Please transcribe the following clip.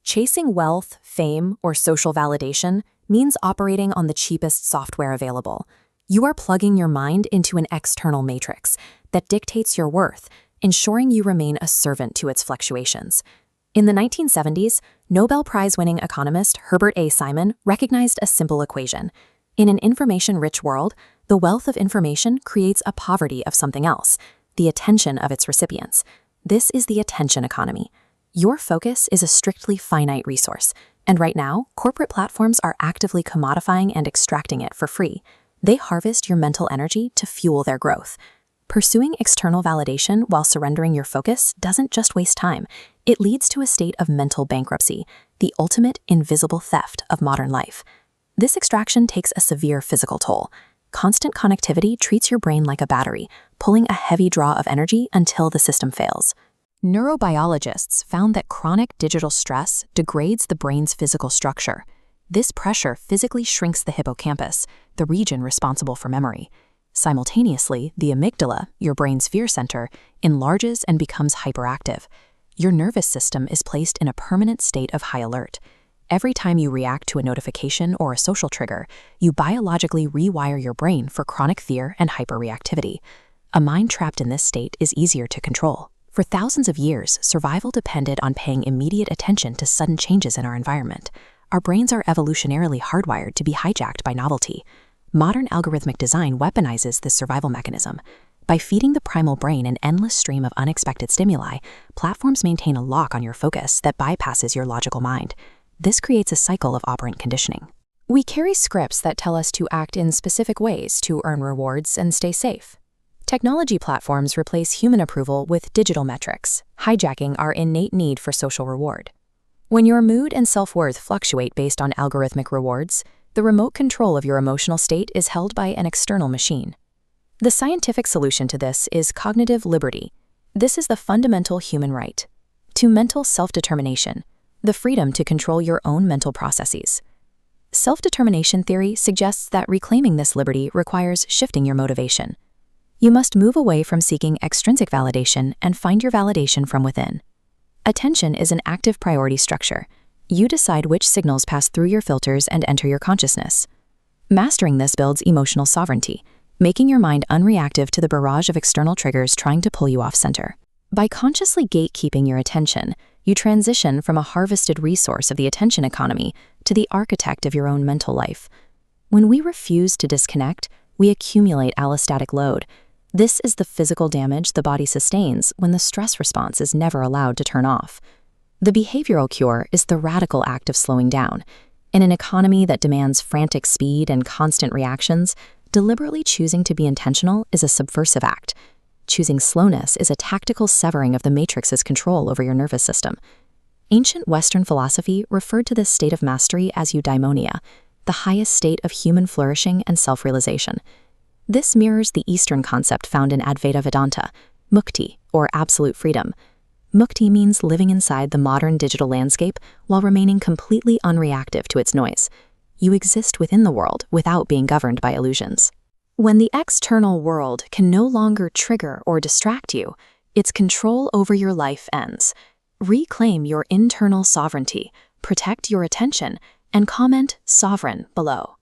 Chasing wealth, fame, or social validation means operating on the cheapest software available. You are plugging your mind into an external matrix that dictates your worth, ensuring you remain a servant to its fluctuations. In the 1970s, Nobel Prize-winning economist Herbert A. Simon recognized a simple equation. In an information-rich world, the wealth of information creates a poverty of something else, the attention of its recipients. This is the attention economy. Your focus is a strictly finite resource, and right now, corporate platforms are actively commodifying and extracting it for free. They harvest your mental energy to fuel their growth. Pursuing external validation while surrendering your focus doesn't just waste time. It leads to a state of mental bankruptcy, the ultimate invisible theft of modern life. This extraction takes a severe physical toll. Constant connectivity treats your brain like a battery, pulling a heavy draw of energy until the system fails. Neurobiologists found that chronic digital stress degrades the brain's physical structure. This pressure physically shrinks the hippocampus, the region responsible for memory. Simultaneously, the amygdala, your brain's fear center, enlarges and becomes hyperactive. Your nervous system is placed in a permanent state of high alert. Every time you react to a notification or a social trigger, you biologically rewire your brain for chronic fear and hyperreactivity. A mind trapped in this state is easier to control. For thousands of years, survival depended on paying immediate attention to sudden changes in our environment. Our brains are evolutionarily hardwired to be hijacked by novelty. Modern algorithmic design weaponizes this survival mechanism. By feeding the primal brain an endless stream of unexpected stimuli, platforms maintain a lock on your focus that bypasses your logical mind. This creates a cycle of operant conditioning. We carry scripts that tell us to act in specific ways to earn rewards and stay safe. Technology platforms replace human approval with digital metrics, hijacking our innate need for social reward. When your mood and self-worth fluctuate based on algorithmic rewards, the remote control of your emotional state is held by an external machine. The scientific solution to this is cognitive liberty. This is the fundamental human right to mental self-determination, the freedom to control your own mental processes. Self-determination theory suggests that reclaiming this liberty requires shifting your motivation. You must move away from seeking extrinsic validation and find your validation from within. Attention is an active priority structure. You decide which signals pass through your filters and enter your consciousness. Mastering this builds emotional sovereignty, making your mind unreactive to the barrage of external triggers trying to pull you off center. By consciously gatekeeping your attention, you transition from a harvested resource of the attention economy to the architect of your own mental life. When we refuse to disconnect, we accumulate allostatic load. This is the physical damage the body sustains when the stress response is never allowed to turn off. The behavioral cure is the radical act of slowing down. In an economy that demands frantic speed and constant reactions, deliberately choosing to be intentional is a subversive act. Choosing slowness is a tactical severing of the matrix's control over your nervous system. Ancient Western philosophy referred to this state of mastery as eudaimonia, the highest state of human flourishing and self-realization. This mirrors the Eastern concept found in Advaita Vedanta, mukti, or absolute freedom. Mukti means living inside the modern digital landscape while remaining completely unreactive to its noise. You exist within the world without being governed by illusions. When the external world can no longer trigger or distract you, its control over your life ends. Reclaim your internal sovereignty, protect your attention, and comment "sovereign" below.